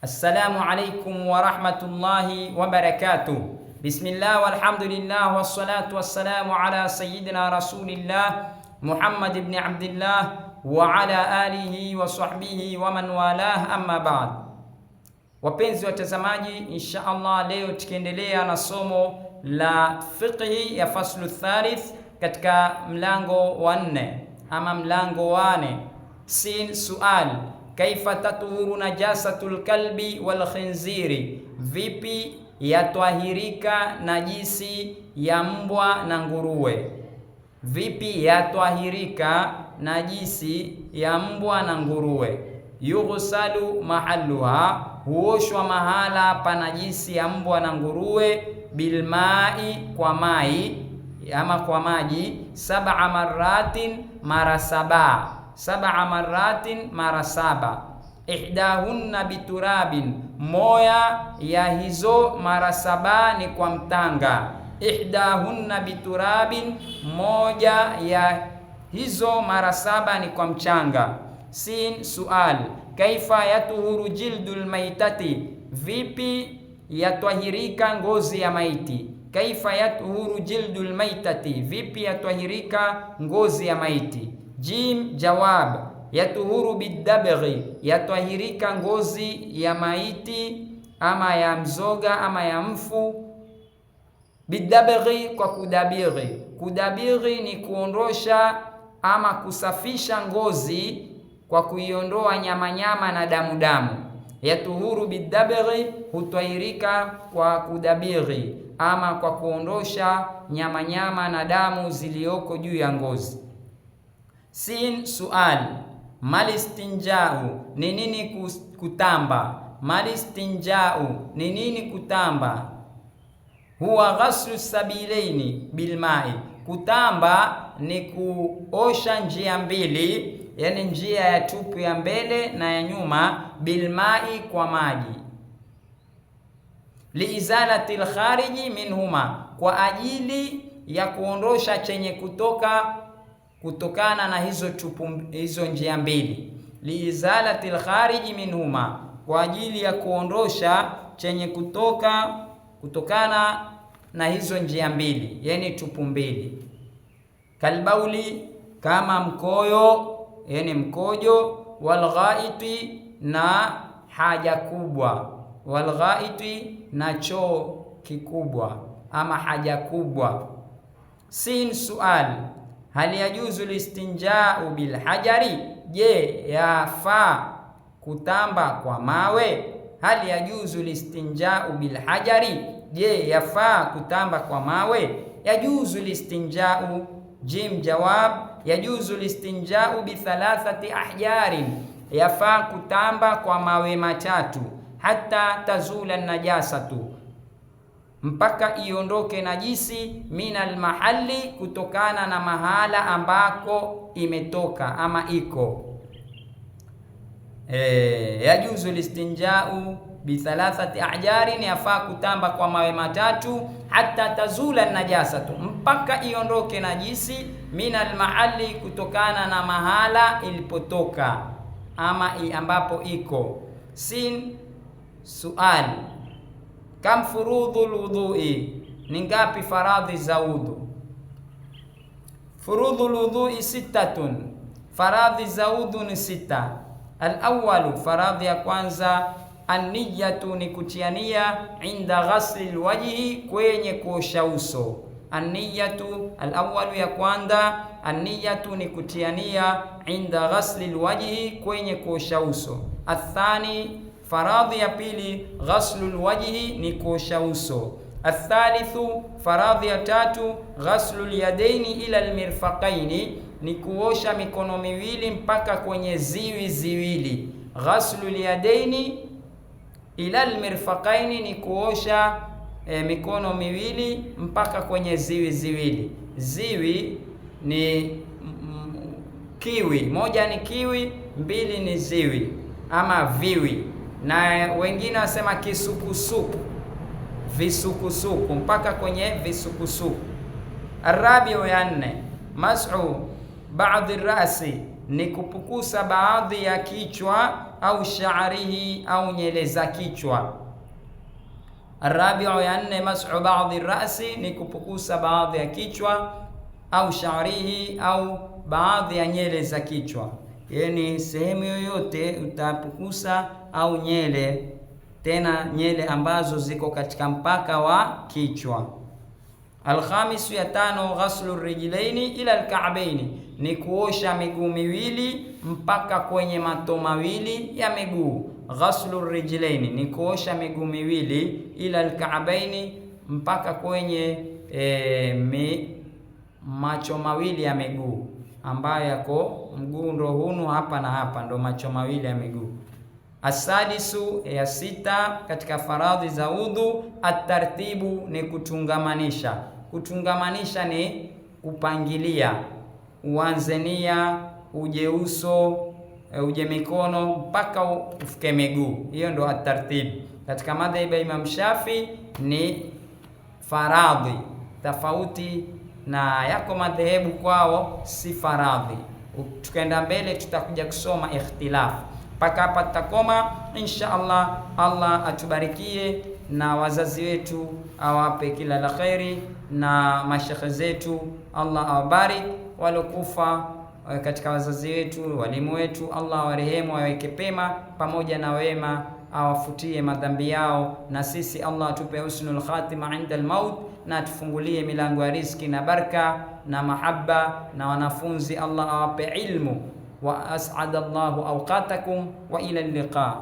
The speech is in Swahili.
Assalamu alaikum wa rahmatullahi wa barakatuh. Bismillah walhamdulillah wassalatu wassalamu ala sayyidina rasulillah Muhammad ibn Abdillah wa ala alihi wa sahbihi wa man walah, amma ba'd. Wapenzi watazamaji, insha Allah leo tukiendelea na somo la fiqhi ya faslu thalith katika mlango wa 4 ama mlango wa 4. Sin sual, kaifa tatuhuru najasatul kalbi wal khinziri, vipi yatwahirika najisi ya mbwa na nguruwe? Vipi yatwahirika najisi ya mbwa na nguruwe? Yughsalu mahalluha, huoshwa mahala pa najisi ya mbwa na nguruwe, bilmai, kwa mai ama kwa maji, 7 maratin, mara 7, 7 maratin, mara 7. Ihdahunna biturabin, moya ya hizo mara 7 ni kwa mtanga. Ihdahunna biturabin, moja ya hizo mara 7 ni kwa mchanga. Sin sual, kaifa yatuhuru jildul maitati, vipi yatwahirika ngozi ya maiti? Kaifa yatuhuru jildul maitati, vipi yatwahirika ngozi ya maiti? Jim jawab, yatuhuru bidabghi, yatwahirika ngozi ya maiti ama ya mzoga ama ya mfu. Bidabghi, kwa kudabiri. Kudabiri ni kuondosha ama kusafisha ngozi kwa kuiondoa nyama na damu. Yatuhuru bidabghi, hutwahirika kwa kudabiri ama kwa kuondosha nyama na damu zilioko juu ya ngozi. Sin sual, malistinjau, ni nini kutamba? Malistinjau, ni nini kutamba? Huwa ghaslu sabilaini bilmai, kutamba ni kuosha njia mbili, yani njia ya tupu ya mbele na ya nyuma, bilmai, kwa maji. Liizalati lkhariji minhuma, kwa ajili ya kuondosha chenye kutokana na hizo njia mbili. Liizalati lkhariji minhuma, kwa ajili ya kuondosha chenye kutokana na hizo njia mbili, yani tupu mbili. Kalbauli, kama mkoyo, yani mkojo. Walghaiti, na haja kubwa. Walghaiti, na choo kikubwa ama haja kubwa. Sin sual, hal yajuzu listinjau bilhajari, je, yafaa kutamba kwa mawe? Hal yajuzu listinjau bilhajari, je, yafaa kutamba kwa mawe? Yajuzu listinjau. Jim jawab, yajuzu listinjau bithalathati ahjarin, yafaa kutamba kwa mawe 3. Hatta tazula najasatu, mpaka iondoke najisi. Minal mahali, kutokana na mahala ambako imetoka ama iko. Yajuzu listinjau bithalathati ahjarin, yafaa kutamba kwa mawe 3. Hatta tazula najasatu, mpaka iondoke najisi. Minal mahali, kutokana na mahala ilipotoka ama ambapo iko. Sin sual, kam furudhul wudhui, ni ngapi faradhi za udhu? Furudhul wudhui 6, faradhi za udhu ni 6. Al-awwalu, faradhi ya kwanza, an-niyatu, ni kutiania, inda ghasli alwajhi, kwenye kuosha uso. An-niyatu, al-awwalu ya kwanza, an-niyatu ni kutiania, inda ghasli alwajhi, kwenye kuosha uso. Athani, faradhi ya pili, ghaslu alwajhi, ni kuosha uso. Athalithu, faradhi ya tatu, ghaslu alyadaini ila almirfaqaini, ni kuosha mikono miwili mpaka kwenye ziwi ziwili. Ghaslu alyadaini ila almirfaqaini, ni kuosha mikono miwili mpaka kwenye ziwi ziwili. Ziwi ni kiwi, moja ni kiwi, 2 ni ziwi ama viwi, na wengine wasema kisukusuku, visukusuku, mpaka kwenye visukusuku. Arabiu ya 4, mas'u baadhi rasi, ni kupukusa baadhi ya kichwa, au sha'rihi, au nyele za kichwa. Arabi'u, ya nne, mas'u ba'dhi ra'si, ni kupukusa baadhi ya kichwa, au sha'rihi, au baadhi ya nyele za kichwa. Yani sehemu yoyote utapukusa, au nyele, tena nyele ambazo ziko katika mpaka wa kichwa. Alkhamisu, ya tano, ghaslu rijlaini ila alka'baini, ni kuosha miguu miwili mpaka kwenye mato mawili ya miguu. Ghaslu rijlaini ni kuosha miguu miwili, ila alka'baini, mpaka kwenye macho mawili ya miguu, ambayo yako mguu ndo hunu hapa na hapa, ndo macho mawili ya miguu. Asadisu, ya sita, katika faradhi za udhu, atartibu, ni kutungamanisha. Kutungamanisha ni kupangilia, uanze nia, uje uso, uje mikono mpaka ufike miguu. Hiyo ndo atartibu. Katika madhhabu ya Imam Shafi ni faradhi, tofauti na yako madhehebu kwao si faradhi. Tukaenda mbele tutakuja kusoma ikhtilafu. Mpaka hapa tutakoma insha Allah. Allah atubarikie na wazazi wetu awape kila la khairi, na mashekhe zetu Allah awabarik, walokufa katika wazazi wetu, walimu wetu, Allah awarehemu, aweke pema pamoja na wema, awafutie madhambi yao, na sisi Allah atupe husnul khatima inda al-maut, na tufungulie milango ya riziki na baraka na mahaba, na wanafunzi Allah awape ilmu. Wa as'ada Allahu awqatakum wa ila al-liqa.